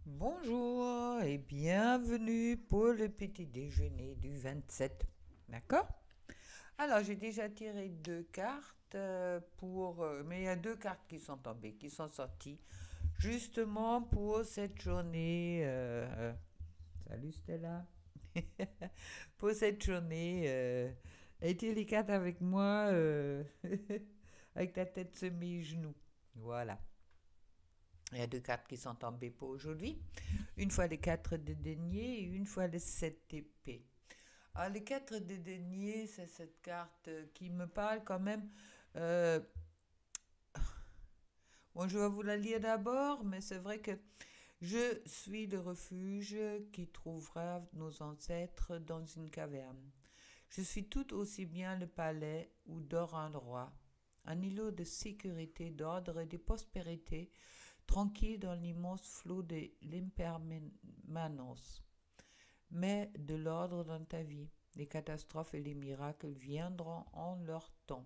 Bonjour et bienvenue pour le petit déjeuner du 27. D'accord? Alors, j'ai déjà tiré deux cartes mais il y a deux cartes qui sont tombées, qui sont sorties justement pour cette journée. Salut Stella. Pour cette journée. Et les cartes avec moi, avec ta tête sur mes genoux. Voilà. Il y a deux cartes qui sont tombées pour aujourd'hui. Une fois les 4 de denier et une fois les 7 d'épée. Alors les 4 de denier, c'est cette carte qui me parle quand même. Euh, bon, je vais vous la lire d'abord, mais c'est vrai que je suis le refuge qui trouvera nos ancêtres dans une caverne. Je suis tout aussi bien le palais où dort un roi, un îlot de sécurité, d'ordre et de prospérité, tranquille dans l'immense flot de l'impermanence. Mais de l'ordre dans ta vie. Les catastrophes et les miracles viendront en leur temps.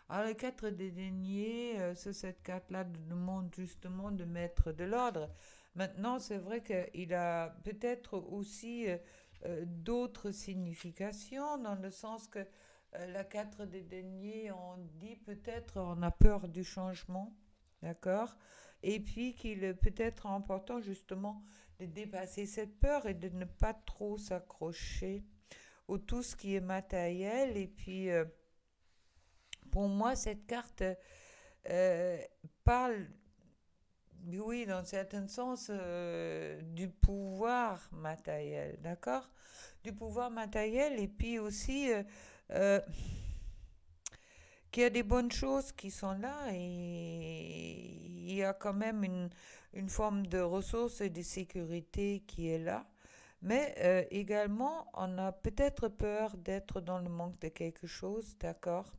Alors, les 4 des deniers, sur cette carte-là, demande justement de mettre de l'ordre. Maintenant, c'est vrai qu'il a peut-être aussi d'autres significations, dans le sens que la 4 des deniers, on dit peut-être on a peur du changement, d'accord? Et puis qu'il est peut-être important justement de dépasser cette peur et de ne pas trop s'accrocher au tout ce qui est matériel. Et puis, pour moi, cette carte euh, parle, oui, dans un certain sens, du pouvoir matériel, d'accord? Du pouvoir matériel et puis aussi euh, qu'il y a des bonnes choses qui sont là et il y a quand même une forme de ressources et de sécurité qui est là. Mais également, on a peut-être peur d'être dans le manque de quelque chose, d'accord?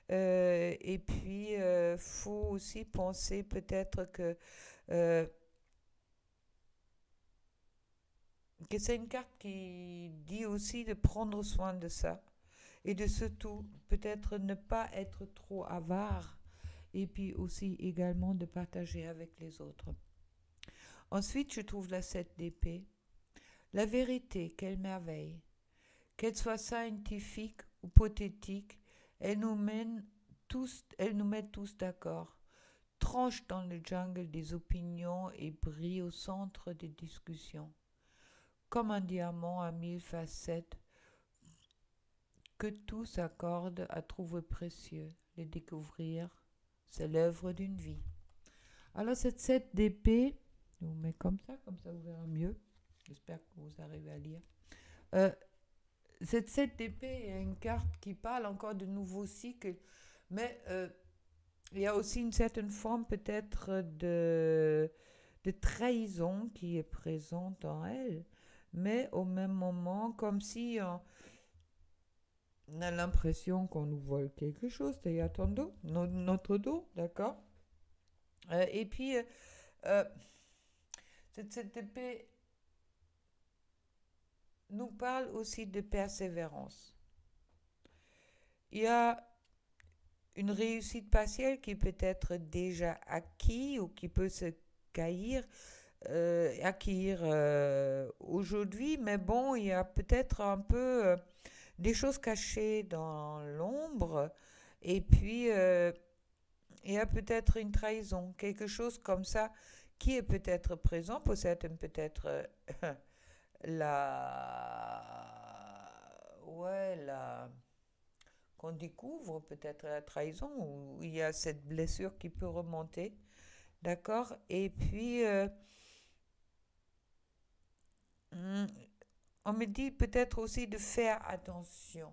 Et puis, faut aussi penser peut-être euh, que c'est une carte qui dit aussi de prendre soin de ça et de surtout peut-être ne pas être trop avare et puis aussi également de partager avec les autres. Ensuite, je trouve la 7 d'épée. La vérité, quelle merveille! Qu'elle soit scientifique ou pothétique, elle nous met tous d'accord. Tranche dans le jungle des opinions et brille au centre des discussions. Comme un diamant à 1000 facettes que tout s'accorde à trouver précieux. Les découvrir, c'est l'œuvre d'une vie. Alors cette 7 d'épée, je vous mets comme ça vous verrez mieux. J'espère que vous arrivez à lire. Euh, cette 7 d'épée est une carte qui parle encore de nouveaux cycles, mais il y a aussi une certaine forme peut-être de trahison qui est présente en elle, mais au même moment, comme si on a l'impression qu'on nous vole quelque chose derrière ton dos, notre dos, d'accord? Et puis, euh, cette épée nous parle aussi de persévérance. Il y a une réussite partielle qui peut être déjà acquise ou qui peut se caillir, acquérir aujourd'hui, mais bon, il y a peut-être un peu des choses cachées dans l'ombre, et puis il y a peut-être une trahison, quelque chose comme ça qui est peut-être présent, pour certaines peut-être la qu'on découvre peut-être la trahison, où il y a cette blessure qui peut remonter, d'accord? Et puis, hmm, on me dit peut-être aussi de faire attention.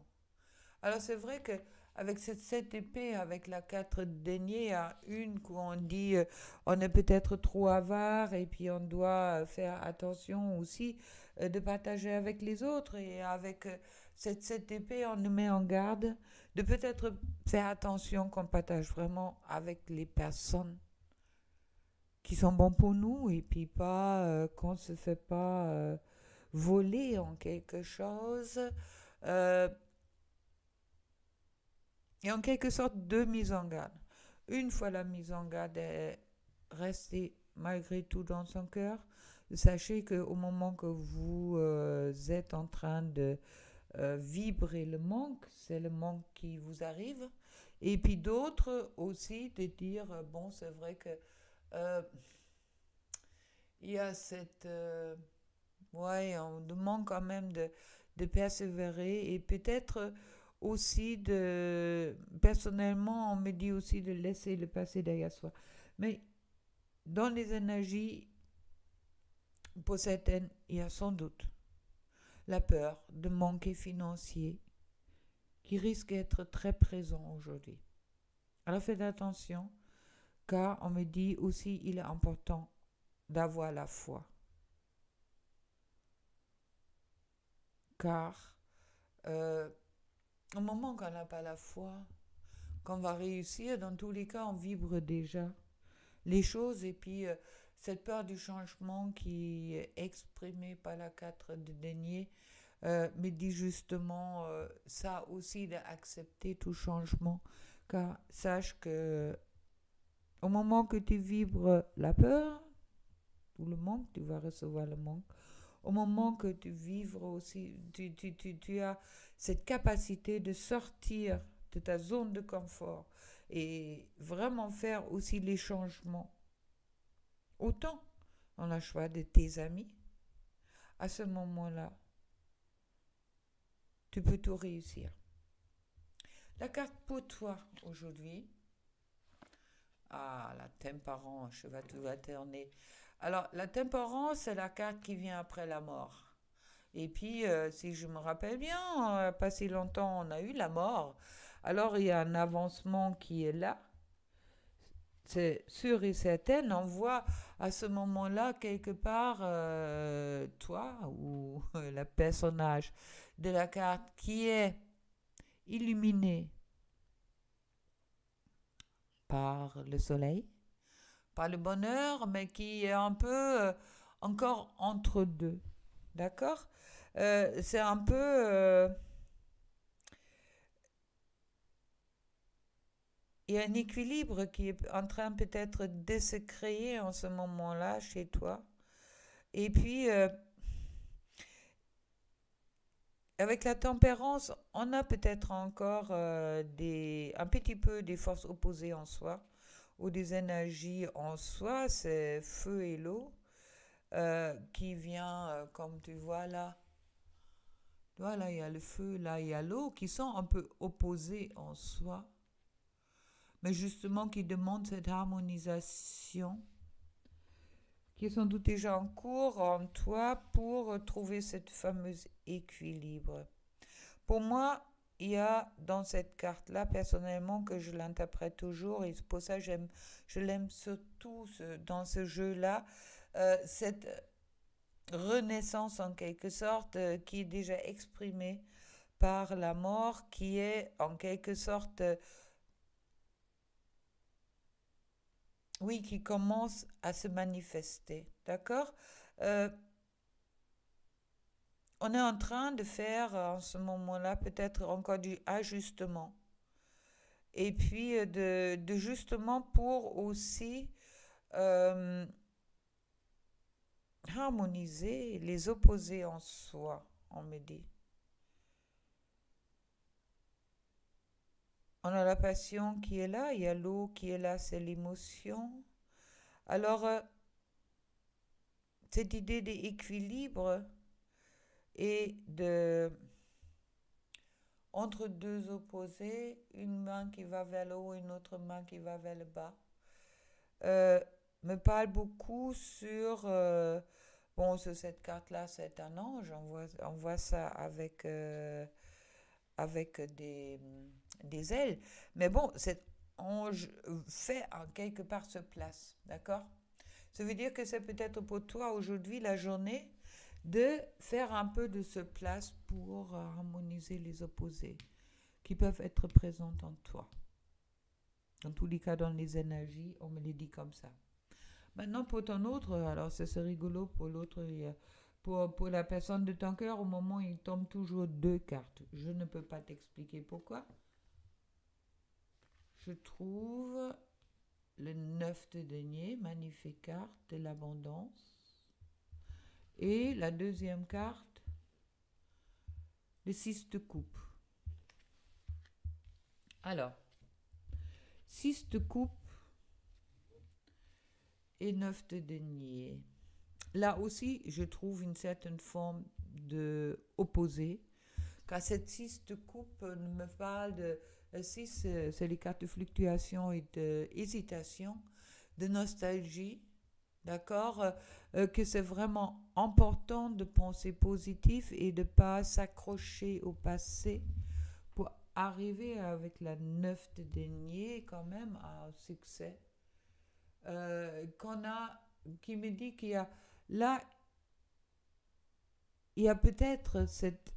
Alors c'est vrai que avec cette épée, avec la 4 deniers, il y a une où on dit on est peut-être trop avare et puis on doit faire attention aussi de partager avec les autres. Et avec cette épée, on nous met en garde de peut-être faire attention qu'on partage vraiment avec les personnes qui sont bons pour nous et puis pas qu'on ne se fait pas voler en quelque chose. Euh, et en quelque sorte deux mises en garde. Une fois la mise en garde est restée malgré tout dans son cœur. Sachez qu'au moment que vous êtes en train de vibrer le manque, c'est le manque qui vous arrive. Et puis d'autres aussi de dire, bon, c'est vrai que euh, il y a cette... ouais, on demande quand même de persévérer et peut-être aussi de... Personnellement, on me dit aussi de laisser le passé derrière soi. Mais dans les énergies, pour certaines, il y a sans doute la peur de manquer financier qui risque d'être très présent aujourd'hui. Alors faites attention, car on me dit aussi il est important d'avoir la foi. Car au moment qu'on n'a pas la foi, qu'on va réussir, dans tous les cas, on vibre déjà les choses. Et puis, cette peur du changement qui est exprimée par la 4 de denier me dit justement ça aussi d'accepter tout changement. Car sache que au moment que tu vibres la peur ou le manque, tu vas recevoir le manque. Au moment que tu vibres aussi, tu as cette capacité de sortir de ta zone de confort et vraiment faire aussi les changements. Autant dans le choix de tes amis, à ce moment-là, tu peux tout réussir. La carte pour toi aujourd'hui, la tempérance, je vais tout alterner. Alors, la tempérance, c'est la carte qui vient après la mort. Et puis, si je me rappelle bien, pas si longtemps, on a eu la mort. Alors, il y a un avancement qui est là. C'est sûr et certain. On voit à ce moment-là, quelque part, toi ou le personnage de la carte qui est illuminé par le soleil, par le bonheur, mais qui est un peu encore entre deux. D'accord. C'est un peu... il y a un équilibre qui est en train peut-être de se créer en ce moment-là chez toi. Et puis, avec la tempérance, on a peut-être encore un petit peu des forces opposées en soi, ou des énergies en soi, c'est feu et l'eau, qui vient, comme tu vois là. Voilà, il y a le feu, là, il y a l'eau, qui sont un peu opposés en soi, mais justement qui demandent cette harmonisation, qui est sans doute déjà en cours en toi pour trouver cette fameuse équilibre. Pour moi, il y a dans cette carte-là, personnellement, que je l'interprète toujours, et c'est pour ça que je l'aime surtout dans ce jeu-là, cette renaissance en quelque sorte qui est déjà exprimée par la mort, qui est en quelque sorte, oui, qui commence à se manifester, d'accord. Euh, on est en train de faire en ce moment-là peut-être encore du ajustement. Et puis de justement pour aussi euh, harmoniser les opposés en soi, on me dit. On a la passion qui est là, il y a l'eau qui est là, c'est l'émotion. Alors, cette idée d'équilibre et de entre deux opposés, une main qui va vers le haut et une autre main qui va vers le bas, euh, me parle beaucoup sur, bon, sur cette carte-là, c'est un ange, on voit ça avec des ailes, mais bon, cet ange fait en quelque part se place, d'accord. Ça veut dire que c'est peut-être pour toi aujourd'hui la journée de faire un peu de ce place pour harmoniser les opposés qui peuvent être présents en toi. Dans tous les cas, dans les énergies, on me les dit comme ça. Maintenant, pour ton autre, alors c'est rigolo pour l'autre, pour la personne de ton cœur, au moment où il tombe toujours deux cartes. Je ne peux pas t'expliquer pourquoi. Je trouve le 9 de denier, magnifique carte de l'abondance. Et la deuxième carte, le 6 de coupe. Alors, 6 de coupe et 9 de denier. Là aussi, je trouve une certaine forme de opposé. Car cette 6 de coupe me parle de... 6, c'est les cartes de fluctuation et d'hésitation, de nostalgie. D'accord, que c'est vraiment important de penser positif et de ne pas s'accrocher au passé pour arriver avec la 9 de denier quand même à un succès. Qui me dit qu'il y a là, il y a peut-être cette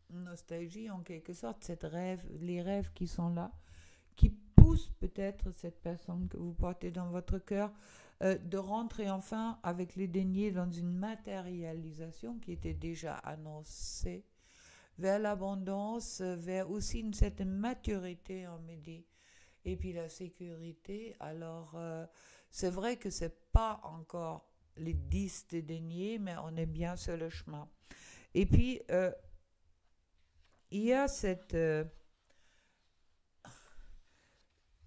nostalgie en quelque sorte, les rêves qui sont là, qui poussent peut-être cette personne que vous portez dans votre cœur de rentrer enfin avec les deniers dans une matérialisation qui était déjà annoncée, vers l'abondance, vers aussi une certaine maturité en midi. Et puis la sécurité, alors c'est vrai que c'est pas encore les 10 de deniers, mais on est bien sur le chemin. Et puis, il y a cette...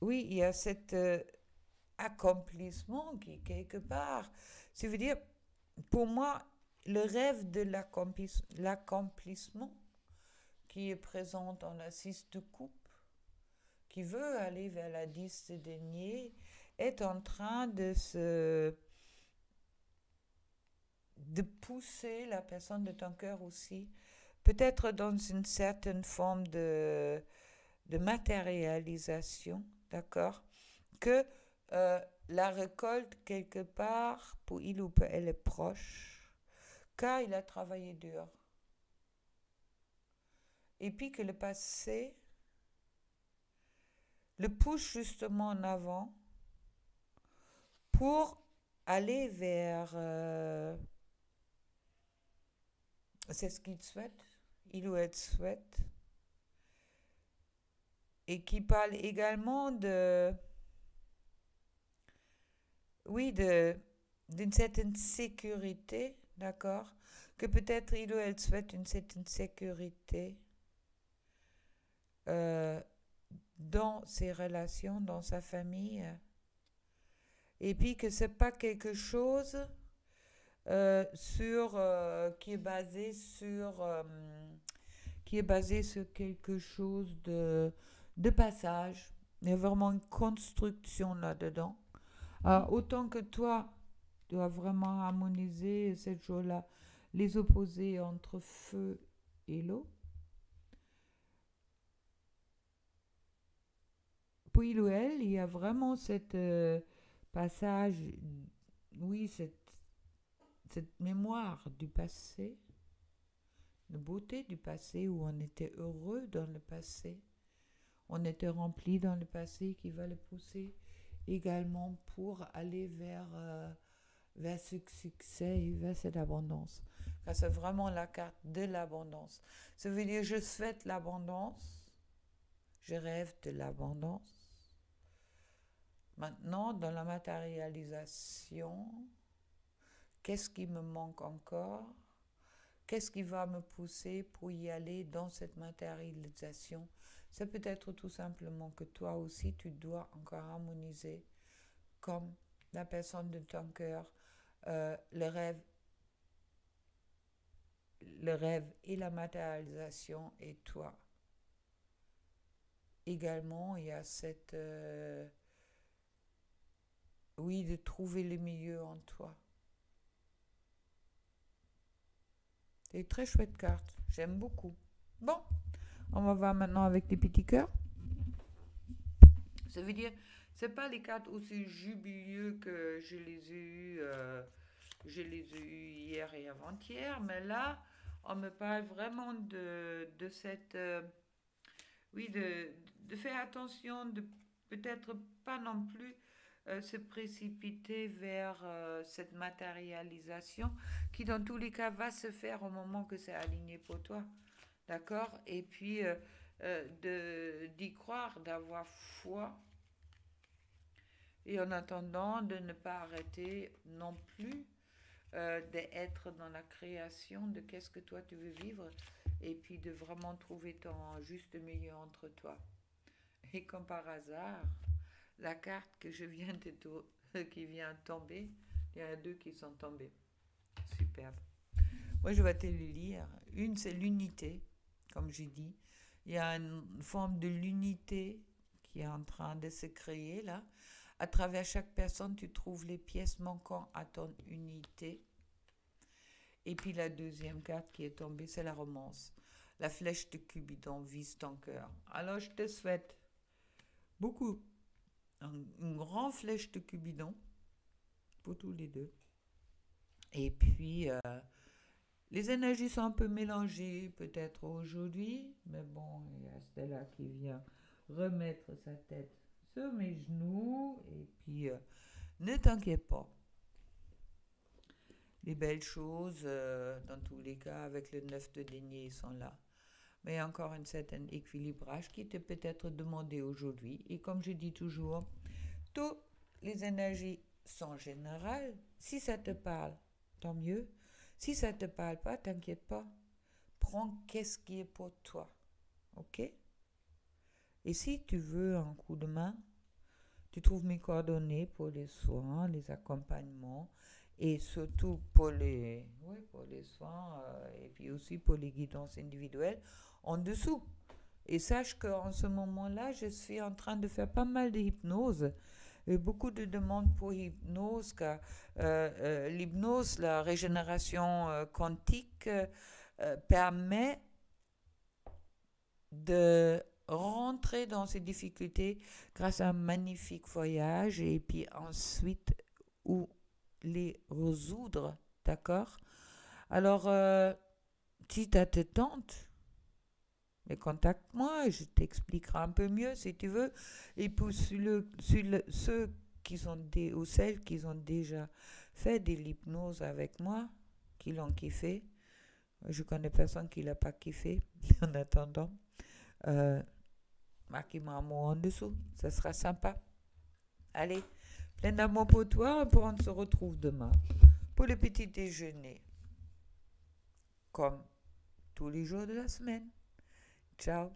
oui, il y a cet accomplissement qui, quelque part, ça veut dire, pour moi, le rêve de l'accomplissement qui est présent dans la 6 de coupe, qui veut aller vers la 10 de denier, est en train de pousser la personne de ton cœur aussi, peut-être dans une certaine forme de matérialisation, d'accord, que la récolte, quelque part, pour il ou pour elle est proche, car il a travaillé dur. Et puis que le passé le pousse justement en avant pour aller vers... c'est ce qu'il souhaite, il ou elle souhaite, et qui parle également de... oui, d'une certaine sécurité, d'accord, que peut-être il ou elle souhaite une certaine sécurité dans ses relations, dans sa famille, et puis que c'est pas quelque chose qui est basé sur quelque chose de passage. Il y a vraiment une construction là-dedans. Autant que toi, tu dois vraiment harmoniser cette chose-là, les opposés entre feu et l'eau. Pour il ou elle, il y a vraiment cette passage, oui, cette mémoire du passé, la beauté du passé où on était heureux dans le passé, on était rempli dans le passé qui va le pousser également pour aller vers ce succès et vers cette abondance. Car c'est vraiment la carte de l'abondance. Ça veut dire je souhaite l'abondance, je rêve de l'abondance. Maintenant, dans la matérialisation, qu'est-ce qui me manque encore? Qu'est-ce qui va me pousser pour y aller dans cette matérialisation? C'est peut-être tout simplement que toi aussi, tu dois encore harmoniser comme la personne de ton cœur, le rêve et la matérialisation et toi. Également, il y a cette... oui, de trouver le milieu en toi. C'est une très chouette carte. J'aime beaucoup. Bon, on va voir maintenant avec les petits cœurs. Ça veut dire, c'est pas les cartes aussi jubileux que je les ai eues hier et avant-hier, mais là, on me parle vraiment de cette, oui, de faire attention, de peut-être pas non plus se précipiter vers cette matérialisation qui dans tous les cas va se faire au moment que c'est aligné pour toi, d'accord, et puis d'y croire, d'avoir foi Et en attendant, de ne pas arrêter non plus d'être dans la création de qu'est-ce que toi tu veux vivre et puis de vraiment trouver ton juste milieu entre toi. Et comme par hasard, la carte que je viens qui vient tomber, il y en a deux qui sont tombées. Superbe. Moi, je vais te les lire. Une, c'est l'unité, comme j'ai dit. Il y a une forme de l'unité qui est en train de se créer là. À travers chaque personne, tu trouves les pièces manquantes à ton unité. Et puis la deuxième carte qui est tombée, c'est la romance. La flèche de Cupidon vise ton cœur. Alors je te souhaite beaucoup, une grande flèche de Cupidon pour tous les deux. Et puis, les énergies sont un peu mélangées peut-être aujourd'hui, mais bon, il y a Stella qui vient remettre sa tête sur mes genoux. Et puis, ne t'inquiète pas. Les belles choses, dans tous les cas, avec le 9 de denier, ils sont là. Mais il y a encore un certain équilibrage qui te peut être demandé aujourd'hui. Et comme je dis toujours, toutes les énergies sont générales. Si ça te parle, tant mieux. Si ça ne te parle pas, t'inquiète pas. Prends qu'est-ce qui est pour toi. OK? Et si tu veux un coup de main, tu trouves mes coordonnées pour les soins, les accompagnements et surtout pour les soins et puis aussi pour les guidances individuelles en dessous. Et sache qu'en ce moment-là, je suis en train de faire pas mal de hypnose. Et beaucoup de demandes pour hypnose, car l'hypnose, la régénération quantique, permet de rentrer dans ces difficultés grâce à un magnifique voyage et puis ensuite où les résoudre, d'accord? Alors, si ça te tente, mais contacte-moi, je t'expliquerai un peu mieux si tu veux. Et pour ceux qui sont ou celles qui ont déjà fait de l'hypnose avec moi, qui l'ont kiffé, je connais personne qui l'a pas kiffé. En attendant, marquez-moi un mot en dessous, ça sera sympa. Allez, plein d'amour pour toi, on se retrouve demain pour le petit déjeuner, comme tous les jours de la semaine. Ciao.